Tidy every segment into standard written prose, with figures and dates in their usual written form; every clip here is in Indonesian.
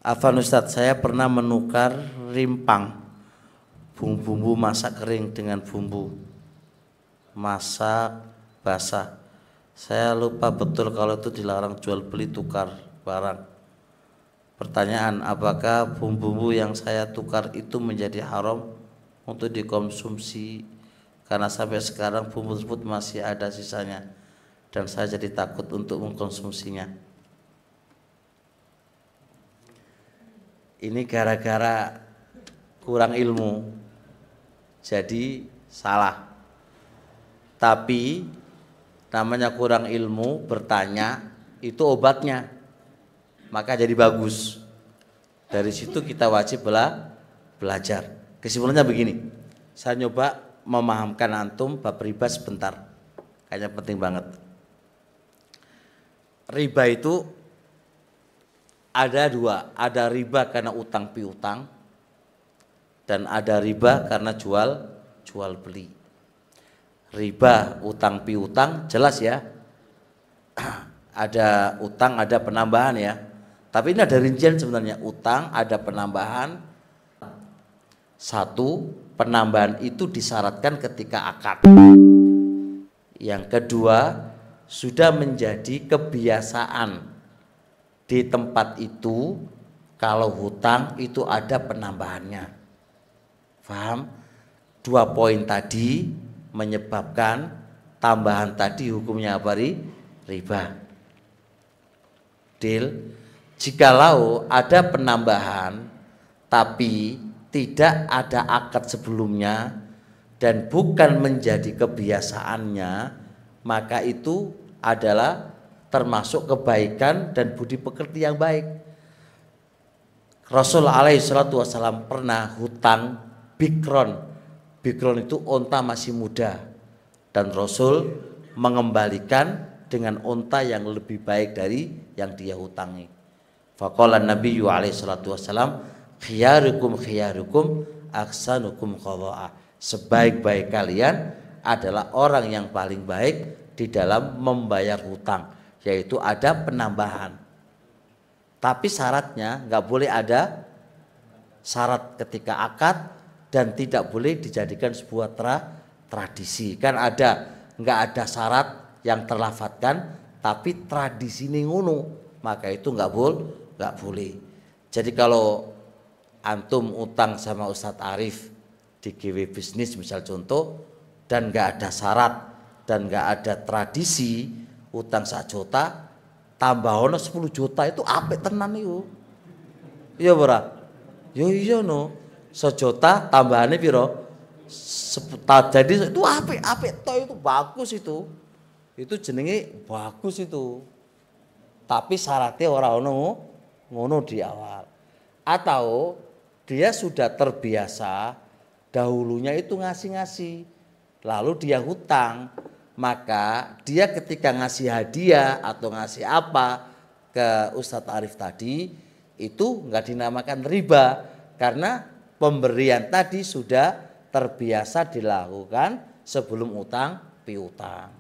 Afan Ustadz, saya pernah menukar rimpang bumbu masak kering dengan bumbu masak basah. Saya lupa betul kalau itu dilarang jual beli tukar barang. Pertanyaan, apakah bumbu yang saya tukar itu menjadi haram untuk dikonsumsi? Karena sampai sekarang bumbu tersebut masih ada sisanya dan saya jadi takut untuk mengkonsumsinya. Ini gara-gara kurang ilmu, jadi salah. Tapi namanya kurang ilmu, bertanya itu obatnya, maka jadi bagus. Dari situ kita wajib belajar. Kesimpulannya begini, saya nyoba memahamkan antum bab riba sebentar, kayaknya penting banget. Riba itu ada dua, ada riba karena utang piutang dan ada riba karena jual beli. Riba utang piutang jelas ya, ada utang ada penambahan ya, tapi ini ada rincian sebenarnya. Utang ada penambahan, satu penambahan itu disyaratkan ketika akad. Yang kedua, sudah menjadi kebiasaan di tempat itu kalau hutang itu ada penambahannya. Paham? Dua poin tadi menyebabkan tambahan tadi hukumnya apa? Riba. Deal. Jikalau ada penambahan tapi tidak ada akad sebelumnya dan bukan menjadi kebiasaannya, maka itu adalah termasuk kebaikan dan budi pekerti yang baik. Rasul alaihi salatu wassalam pernah hutang bikron. Bikron itu onta masih muda, dan Rasul mengembalikan dengan onta yang lebih baik dari yang dia hutangi. Faqala Nabiyyu alaihi salatu wassalam, khiyarukum aksanukum qadha'a. Sebaik-baik kalian adalah orang yang paling baik di dalam membayar hutang, yaitu ada penambahan. Tapi syaratnya nggak boleh ada syarat ketika akad dan tidak boleh dijadikan sebuah tradisi. Kan ada nggak ada syarat yang terlafadzkan tapi tradisi ini ngono, maka itu nggak boleh. Jadi kalau antum utang sama Ustadz Arif di GW bisnis misal contoh, dan nggak ada syarat dan nggak ada tradisi, utang 1 juta tambah ono 10 juta itu apik tenan itu. Iya ora? Yo iya no. 1 juta tambahannya piro? Jadi itu apik toh, itu bagus itu. Itu jenenge bagus itu. Tapi syaratnya orang ngono di awal. Atau dia sudah terbiasa dahulunya itu ngasih-ngasih, lalu dia hutang, maka dia ketika ngasih hadiah atau ngasih apa ke Ustadz Arif tadi itu nggak dinamakan riba, karena pemberian tadi sudah terbiasa dilakukan sebelum utang piutang.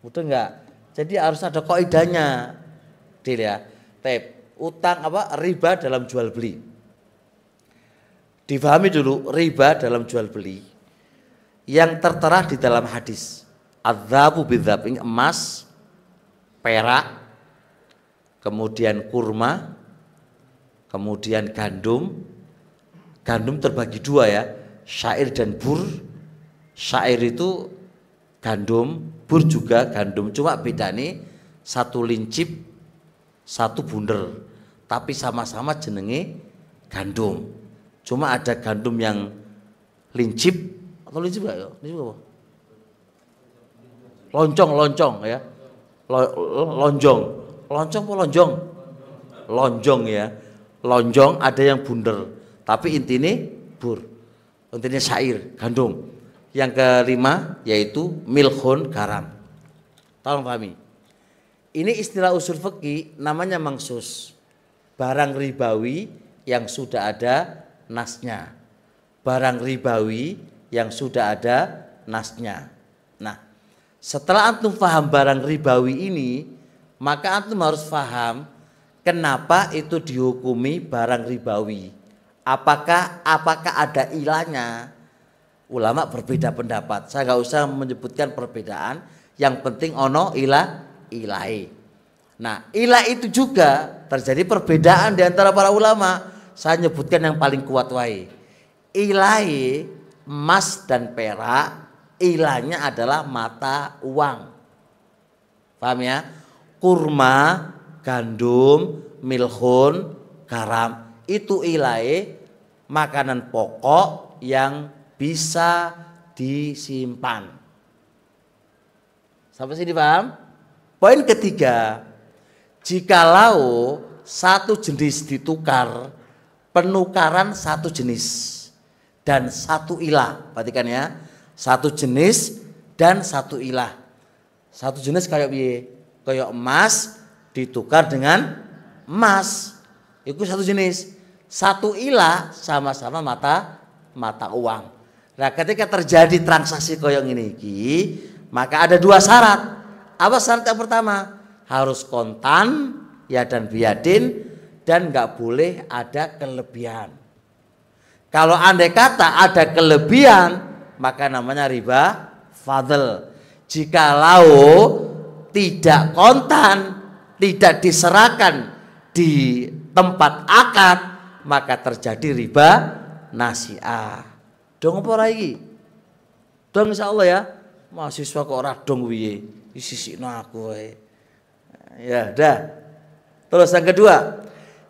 Udah nggak? Jadi harus ada kaidahnya, ya. Utang apa? Riba dalam jual beli. Difahami dulu riba dalam jual beli yang tertera di dalam hadis. Adzabu bidzab, emas, perak, kemudian kurma, kemudian gandum. Gandum terbagi dua ya, syair dan bur. Syair itu gandum, bur juga gandum, cuma beda nih, satu lincip, satu bunder, tapi sama-sama jenenge gandum. Cuma ada gandum yang lincip atau lincip enggak ya? Lincip apa? Loncong ya. Lonjong apa lonjong? Lonjong ya. Lonjong ada yang bunder, tapi intinya bur. Intinya syair, gandum. Yang kelima yaitu milkhun, garam. Tolong pahami. Ini istilah usul fikih namanya mangsus. Barang ribawi yang sudah ada nasnya. Barang ribawi yang sudah ada nasnya. Nah, setelah antum paham barang ribawi ini, maka antum harus paham kenapa itu dihukumi barang ribawi? Apakah ada ilahnya? Ulama berbeda pendapat. Saya nggak usah menyebutkan perbedaan. Yang penting ono ilahi. Nah, ilah itu juga terjadi perbedaan di antara para ulama. Saya nyebutkan yang paling kuat wae. Ilahi emas dan perak, ilahnya adalah mata uang. Paham ya? Kurma, gandum, milhun, garam, itu ilahi makanan pokok yang bisa disimpan. Sampai sini paham? Poin ketiga, jikalau satu jenis ditukar, penukaran satu jenis dan satu ilah, perhatikan ya, satu jenis dan satu ilah. Satu jenis kayak piye? Kayak emas ditukar dengan emas, itu satu jenis. Satu ilah sama-sama mata uang. Nah, ketika terjadi transaksi koyong ini, maka ada dua syarat. Apa syarat yang pertama? Harus kontan, ya dan biadin, dan nggak boleh ada kelebihan. Kalau andai kata ada kelebihan, maka namanya riba fadl. Jikalau tidak kontan, tidak diserahkan di tempat akad, maka terjadi riba nasi'ah. Dong apa lagi? Dong insyaallah ya. Mahasiswa kok ora dong piye? Isisikno aku wae. Ya, dah. Terus yang kedua,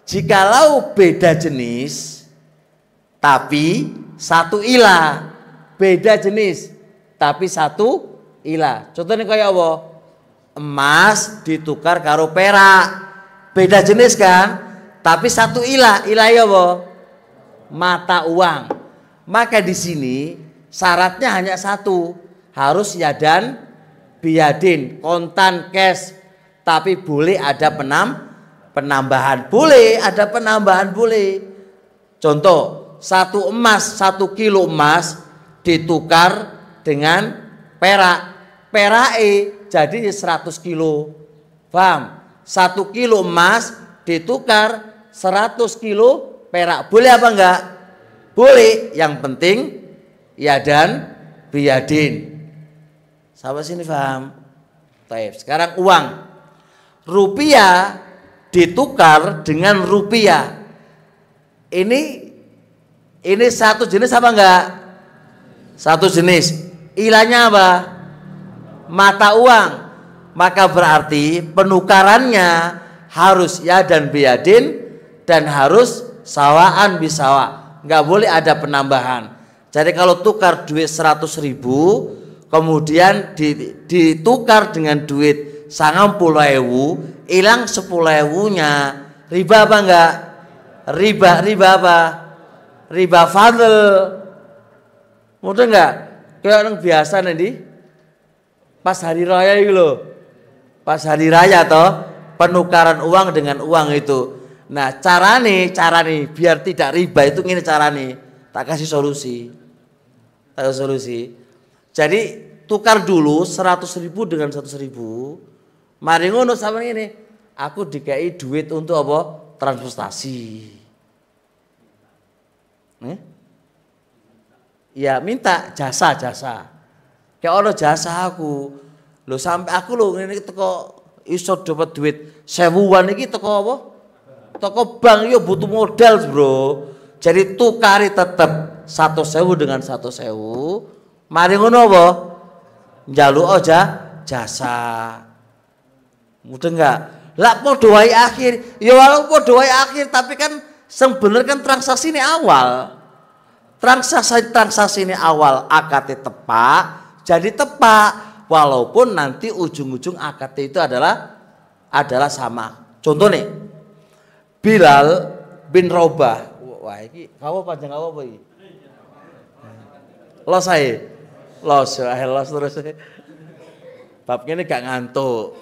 jikalau beda jenis tapi satu ilah, beda jenis tapi satu ilah. Contohnya kayak apa? Emas ditukar karo perak, beda jenis kan, tapi satu ilah. Ilahnya apa? Mata uang. Maka di sini syaratnya hanya satu, harus yadan biadin, kontan cash, tapi boleh ada penambahan, boleh ada penambahan, boleh. Contoh, satu emas, 1 kilo emas ditukar dengan perak, jadi 100 kilo. Paham? 1 kilo emas ditukar 100 kilo perak. Boleh apa enggak? Boleh. Yang penting ya dan biadin. Sampai sini paham? Baik. Sekarang uang. Rupiah ditukar dengan rupiah. Ini satu jenis apa enggak? Satu jenis. Ilahnya apa? Mata uang. Maka berarti penukarannya harus ya dan biadin dan harus sawaan bisawa. Enggak boleh ada penambahan. Jadi kalau tukar duit 100.000 kemudian ditukar dengan duit 90.000, hilang 10.000-nya, riba apa enggak? Riba apa? Riba fadl. Mudah enggak? Kayak orang biasa nanti pas hari raya itu loh. Pas hari raya toh, penukaran uang dengan uang itu. Nah, cara nih biar tidak riba itu gini cara nih. Tak kasih solusi. Jadi tukar dulu 100.000 dengan 100.000. Mari ngono sama ini. Aku dikai duit untuk apa? Transportasi. Ya minta jasa. Kayak ono jasa aku. Loh sampai aku loh ini teko iso dapat duit 1.000-an iki teko apa? Teko bank yo butuh modal, Bro. Jadi tukari tetep 100.000 dengan 100.000. Mari ngono apa? Njaluk aja jasa. Mudah enggak? Lah padha wae akhir. Ya walaupun padha wae akhir tapi kan sing bener kan transaksi ini awal. Transaksi ini awal akad tepak, jadi tepak. Walaupun nanti ujung-ujung akad itu adalah sama. Contoh nih, Bilal bin Rabah. Wah, ini kamu panjang apa ini? Los terus. Babnya ini gak ngantuk.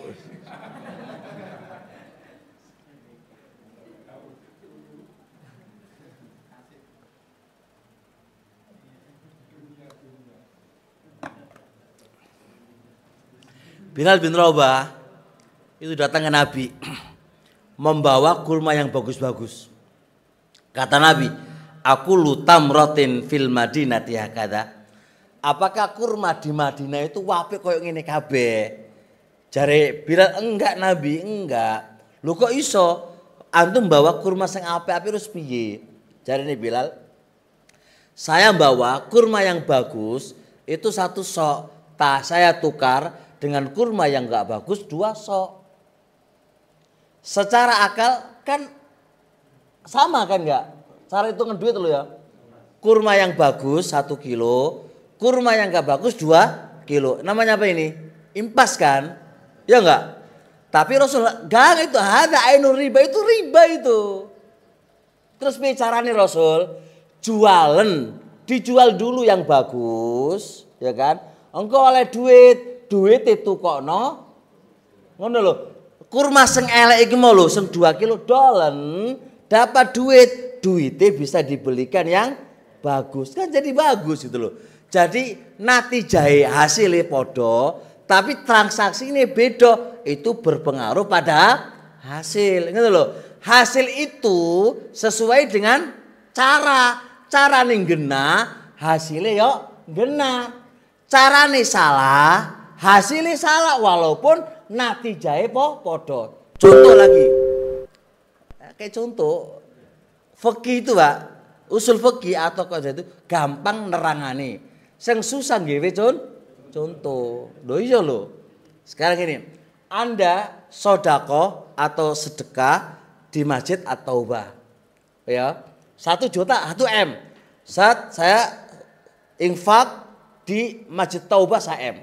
Bilal bin Rabah itu datang ke Nabi membawa kurma yang bagus-bagus. Kata Nabi, aku lutam rotin fil Madinati hakada. Apakah kurma di Madinah itu wape koyo ngene kabeh? Jare Bilal, enggak Nabi, enggak. Lu kok iso antum bawa kurma sing apik-apik terus piye? Jarine Bilal, saya bawa kurma yang bagus itu 1 sok. Saya tukar dengan kurma yang enggak bagus 2 sok. Secara akal kan sama kan enggak? Cara hitungan duit lo ya. Kurma yang bagus 1 kilo, kurma yang enggak bagus 2 kilo. Namanya apa ini? Impas kan? Ya enggak? Tapi Rasul enggak, itu ada ainur riba, itu riba itu. Terus bicaranya Rasul, dijual dulu yang bagus, ya kan? Engkau oleh duit itu kok no. Ngono lho. Kurma sing elek iki mau lho, sing 2 kilo dolen, dapat duitnya bisa dibelikan yang bagus. Kan jadi bagus gitu loh. Jadi natijahe hasilnya podo, tapi transaksi ini beda, itu berpengaruh pada hasil. Gitu loh. Hasil itu sesuai dengan cara ning gena, hasilnya yo gena. Carane salah, hasilnya salah walaupun natijahe podo. Contoh lagi. Kayak contoh fikih itu, Pak. Usul fikih atau kaidah itu gampang nerangane. Sing susah ngewe contoh. Lho iya lho. Sekarang gini, Anda sodako atau sedekah di masjid At-Taubah. Ya. 1 juta, 1 M. Saat saya infak di Masjid Taubah 1 M.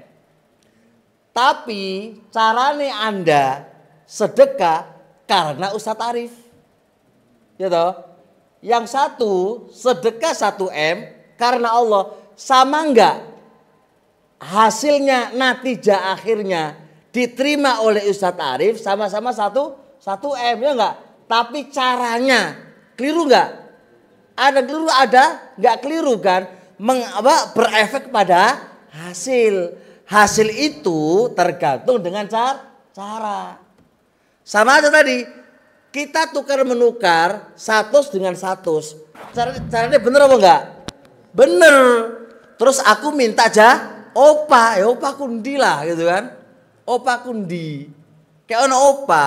Tapi carane Anda sedekah karena Ustadz Arif. Ya toh? Yang satu sedekah 1 M karena Allah. Sama enggak hasilnya, natijah akhirnya diterima oleh Ustadz Arif sama-sama 1 M, ya enggak? Tapi caranya keliru enggak? Ada keliru, ada enggak keliru kan? Berefek pada hasil. Hasil itu tergantung dengan cara. Sama aja tadi, kita tukar menukar 100 dengan 100. Caranya bener apa enggak? Bener. Terus aku minta aja opa, ya opa kundi lah gitu kan. Opa kundi. Kayak ono opa,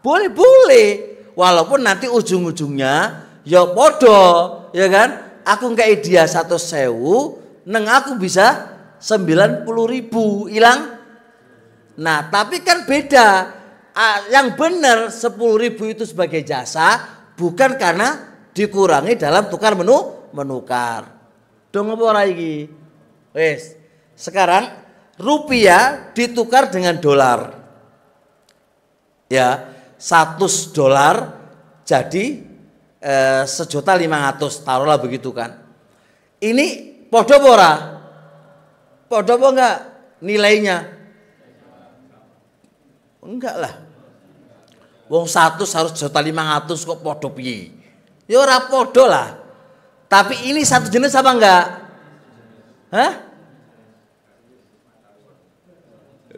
boleh. Walaupun nanti ujung-ujungnya ya podo, ya kan? Aku nggak dia 100.000, neng aku bisa 90.000 hilang. Nah, tapi kan beda. Yang benar 10.000 itu sebagai jasa, bukan karena dikurangi dalam tukar menukar. Dong apa ora iki? Wes. Sekarang rupiah ditukar dengan dolar. Ya, 100 dolar jadi 1.500.000, taruhlah begitu kan. Ini podo apa ora? Podo apa enggak nilainya? Enggak lah. Wong 100 harus 1.500.000 kok podo piye? Ya ora podo lah. Tapi ini satu jenis apa enggak? Hah?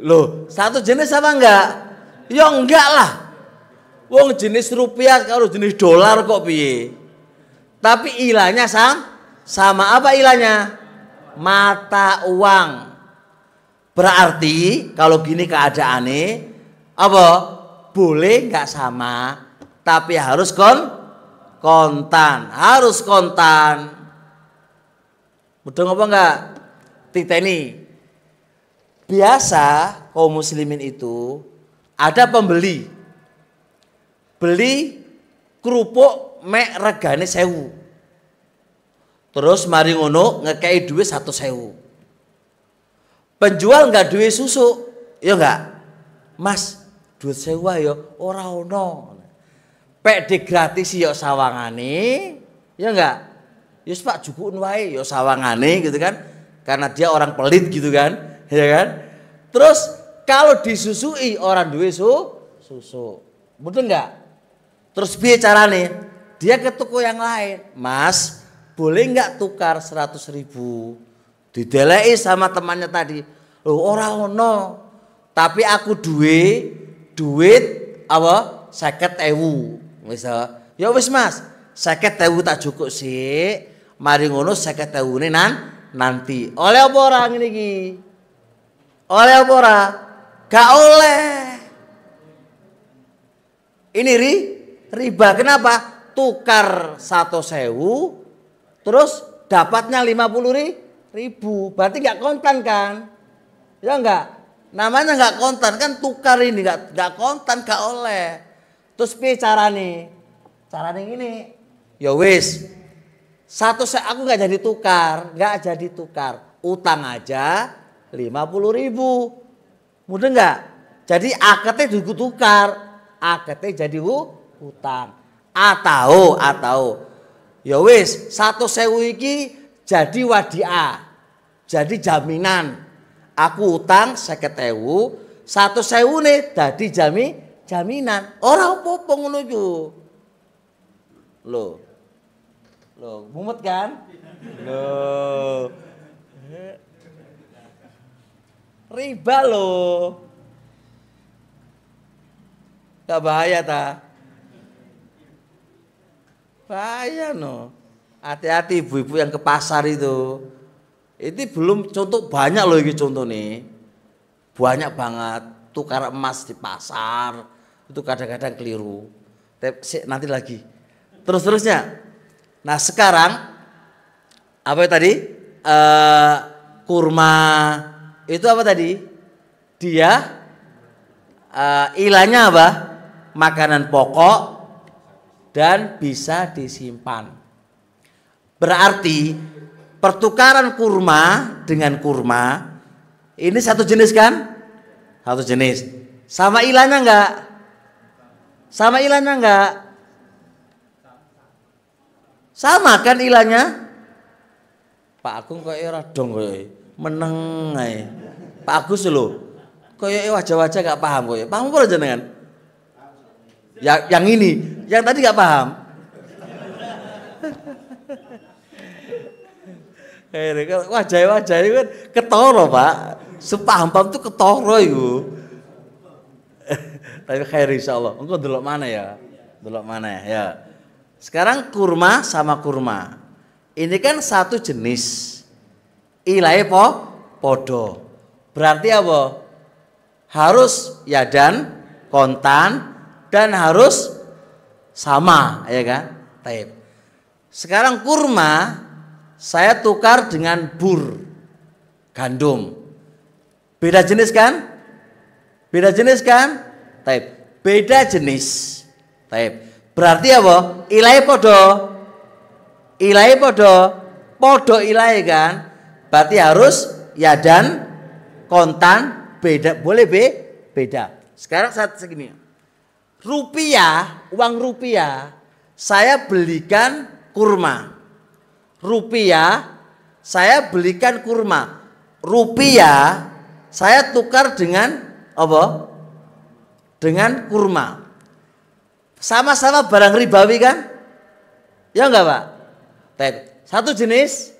Loh, satu jenis apa enggak? Ya enggak lah. Wong jenis rupiah kalau jenis dolar kok piye? Tapi ilahnya sama apa ilahnya? Mata uang. Berarti kalau gini keadaannya apa? Boleh enggak sama, tapi harus kontan, harus kontan. Betul apa enggak? Titeni. Biasa kaum muslimin itu ada pembeli. Beli kerupuk mek regane 1.000. Terus mari ngono ngekei duit 100.000. Penjual enggak duit susu, ya enggak? Mas, duit sewa ya ora ono. Pek digratisi ya sawangane, ya enggak? Yus Pak jupukun wae ya sawangane gitu kan. Karena dia orang pelit gitu kan, ya kan? Terus kalau disusui orang duwe susu. Betul enggak? Terus piye carane? Dia ke toko yang lain. Mas, boleh enggak tukar 100.000? Dideleki sama temannya tadi. Loh ora ono. Tapi aku duit apa? 50.000 misal. Ya wis Mas, 50.000 tak cukup sih. Mari ngono 50.000 ini nanti. Oleh apa ora ngene iki? Oleh apa ora? Gak oleh. Ini riba. Kenapa? Tukar 100.000 terus dapatnya 50.000. Berarti nggak kontan kan? Ya enggak? Namanya nggak kontan kan, tukar ini nggak kontan, gak oleh. Terus piye carane? Carane ini. Ya wis. Aku nggak jadi tukar. Utang aja 50.000. Mudah nggak? Jadi akadnya juga tukar. Akadnya jadi utang. Atau ya wis 100.000 iki jadi wadiah. Jadi jaminan. Aku utang 50.000, 100.000 nih dadi jaminan. Ora apa-apa ngono iku. Loh, mumet kan? Loh. Riba loh. Gak bahaya ta? Bahaya no. Hati-hati ibu-ibu yang ke pasar itu. Ini belum contoh, banyak loh ini contoh nih. Banyak banget tukar emas di pasar. Itu kadang-kadang keliru. Nanti lagi. Terus-terusnya. Nah sekarang apa tadi? Kurma itu apa tadi? Dia ilahnya apa? Makanan pokok dan bisa disimpan. Berarti pertukaran kurma dengan kurma ini satu jenis kan? Satu jenis. Sama ilahnya enggak? Sama ilahnya enggak? Sama kan ilahnya? Pak Agung kok ora dong kowe. Meneng ae. Pak Agus lho. Koyo wajah-wajah gak paham kowe. Paham apa jenengan? Yang ini, yang tadi gak paham. Wajah-wajah itu kan ketoro Pak. Sepaham-paham itu ketoro itu. Tapi khair insyaallah. Engko delok mana ya? Delok mana ya? Sekarang kurma sama kurma. Ini kan satu jenis. Ilahe podo. Berarti apa? Harus yadan, kontan, dan harus sama, ya kan? Taib. Sekarang kurma saya tukar dengan bur, gandum. Beda jenis kan? Beda jenis kan? Taib. Beda jenis. Taib. Berarti apa? Ilahe podo. Ilahe podo. Podo ilahe kan? Berarti harus yadan, kontan, beda. Boleh beda. Sekarang saat segini. Rupiah, uang rupiah saya belikan kurma. Rupiah saya belikan kurma. Rupiah saya tukar dengan apa? Dengan kurma. Sama-sama barang ribawi kan? Ya enggak Pak? Satu jenis.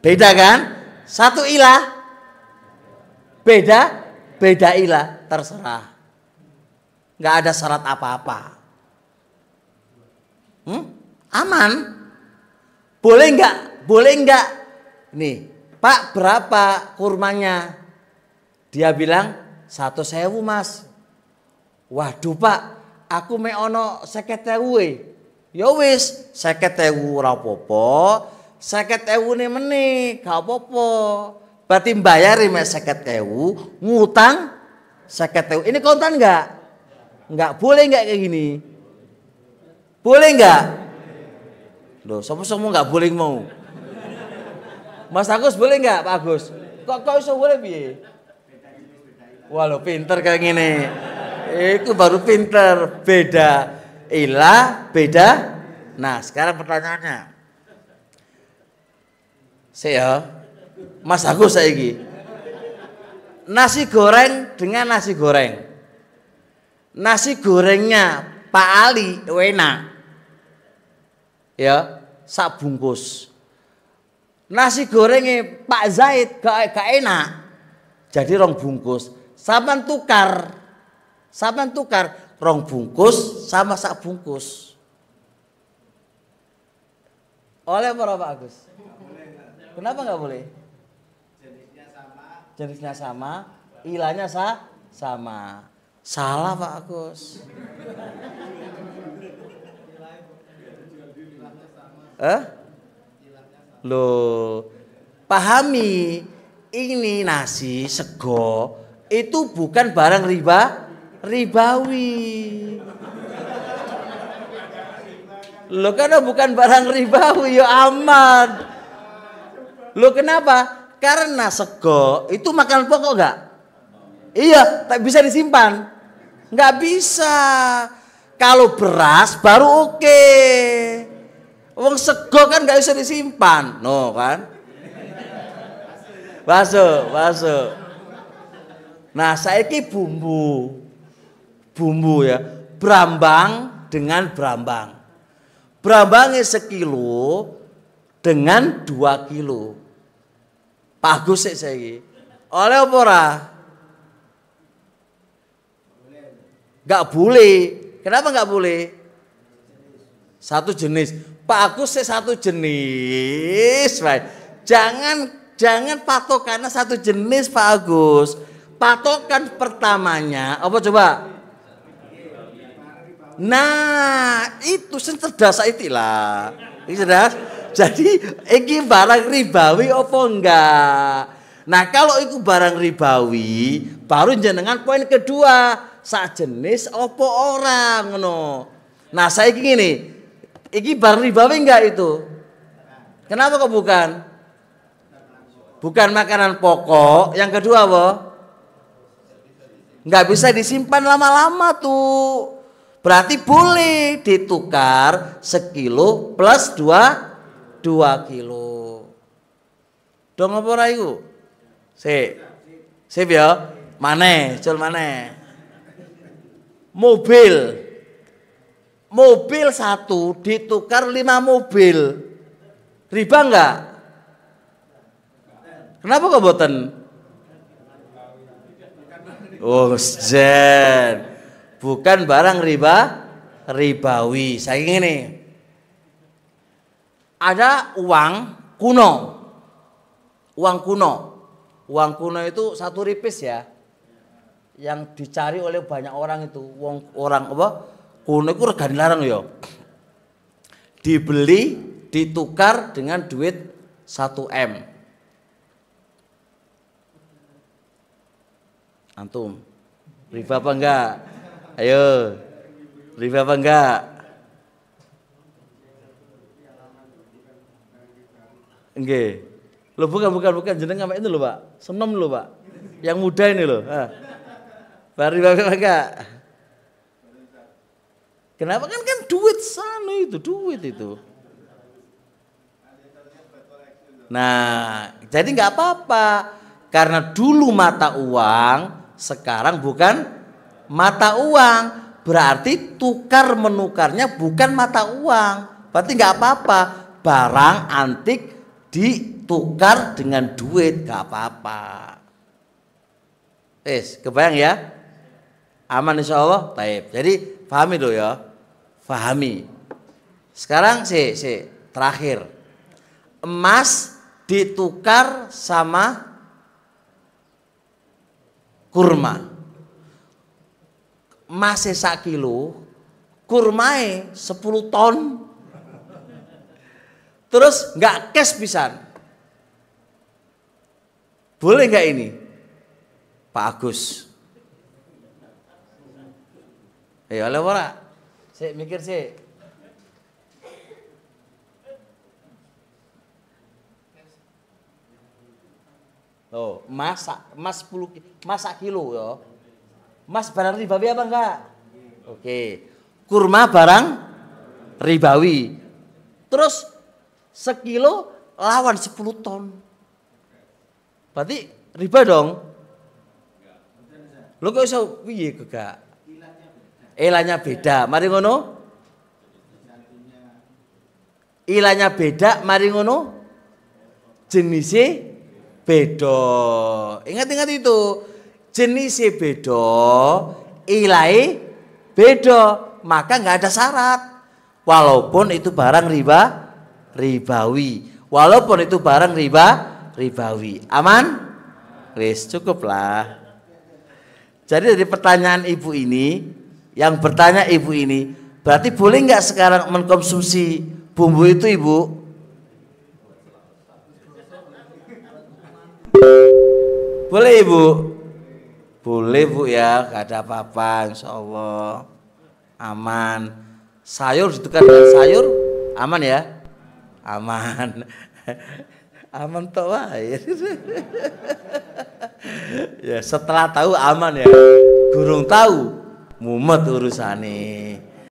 Beda kan? Satu ilah. Beda ilah, terserah. Enggak ada syarat apa-apa. Aman. Boleh enggak? Nih, Pak berapa kurmanya? Dia bilang 100.000 Mas. Waduh Pak, aku mek ono 50.000. Ya wis, 50.000 ora apa-apa. 50.000 ne meneh, gak apa-apa. Berarti bayar mek 50.000, ngutang 50.000. Ini kontan enggak? Enggak, boleh enggak kayak gini? Boleh enggak? Loh, sopo-sopo enggak boleh mau. Mas Agus boleh enggak, Pak Agus? Kok iso boleh piye? Wah, lo pinter kayak gini. Itu baru pinter. Beda ilah, beda. Nah, sekarang pertanyaannya. Saya Mas Agus saiki. Nasi goreng dengan nasi goreng. Nasi gorengnya Pak Ali enak. Ya, sak bungkus. Nasi gorengnya Pak Zaid gak enak. Jadi rong bungkus. Sampean tukar Sampean tukar 2 bungkus sama 1 bungkus. Oleh apa Pak Agus? Kenapa nggak boleh? Jenisnya sama, ilahnya sama. Salah Pak Agus. Loh, pahami, ini nasi sego itu bukan barang ribawi. Loh, karena bukan barang ribawi ya aman. Loh, kenapa? Karena sego itu makanan pokok enggak? Iya, tak bisa disimpan. Enggak bisa. Kalau beras baru oke. Wong sego kan enggak bisa disimpan. No kan? Masuk. Nah, saiki bumbu ya. Brambang dengan brambang. Brambangnya 1 kilo dengan 2 kilo. Pak Agus sik saiki. Oleh apa ora? Enggak boleh. Kenapa enggak boleh? Satu jenis. Pak Agus sik satu jenis, baik. Jangan patokannya satu jenis Pak Agus. Patokan pertamanya apa coba? Nah, itu cerdas itilah. Ini cerdas. Jadi iki barang ribawi apa enggak? Nah, kalau itu barang ribawi, baru jenengan poin kedua, sak jenis apa orang ngono. Nah, saiki ngene. Iki barang ribawi enggak itu? Kenapa kok bukan? Bukan makanan pokok. Yang kedua apa? Enggak bisa disimpan lama-lama tuh. Berarti boleh ditukar 1 kilo plus 2 kilo. Dong apa ora iku? Sip ya. Maneh, cul maneh. Mobil 1 ditukar 5 mobil. Riba enggak? Kenapa kok boten? Oh, jen. Bukan barang ribawi. Saya ini ada uang kuno. Uang kuno itu 1 ripis ya. Yang dicari oleh banyak orang itu. Orang apa? Kuno itu regane larang ya. Dibeli, ditukar dengan duit 1 M. Antum, riba apa enggak? Ayo, riba apa enggak? Enggak. Lo bukan jeneng apa itu lo Pak? Senom lo Pak. Yang muda ini lo. Riba apa enggak? Kenapa kan duit sana itu, duit itu. Nah, jadi enggak apa-apa. Karena dulu mata uang, sekarang bukan mata uang, berarti tukar menukarnya bukan mata uang. Berarti nggak apa-apa, barang antik ditukar dengan duit nggak apa-apa. Kebayang ya? Aman insya Allah. Taib. Jadi pahami dulu ya, pahami. Sekarang terakhir, emas ditukar sama kurma. Masih 1 kilo, kurmae 10 ton. Terus nggak cash pisan. Boleh nggak ini? Pak Agus. Oleh ora? Sik mikir sik. Oh, emas 1 kilo ya. Mas barang ribawi apa enggak? Oke. Kurma barang ribawi. Terus 1 kilo lawan 10 ton. Berarti riba dong? Lo kok iso piye gak? Ilahnya beda. Mari ngono. Ilahnya beda, mari ngono. Jenisnya beda. Ingat itu. Jenisnya beda, ilai beda, maka nggak ada syarat. Walaupun itu barang ribawi, walaupun itu barang ribawi, aman? Wis cukup lah. Jadi dari pertanyaan ibu ini, yang bertanya ibu ini, berarti boleh nggak sekarang mengkonsumsi bumbu itu ibu? Boleh ibu? Boleh bu ya, gak ada apa-apa, insya Allah aman. Sayur ditukar dengan sayur, aman ya? Aman. Aman toh wae. Ya setelah tahu aman ya. Gurung tahu mumet urusane.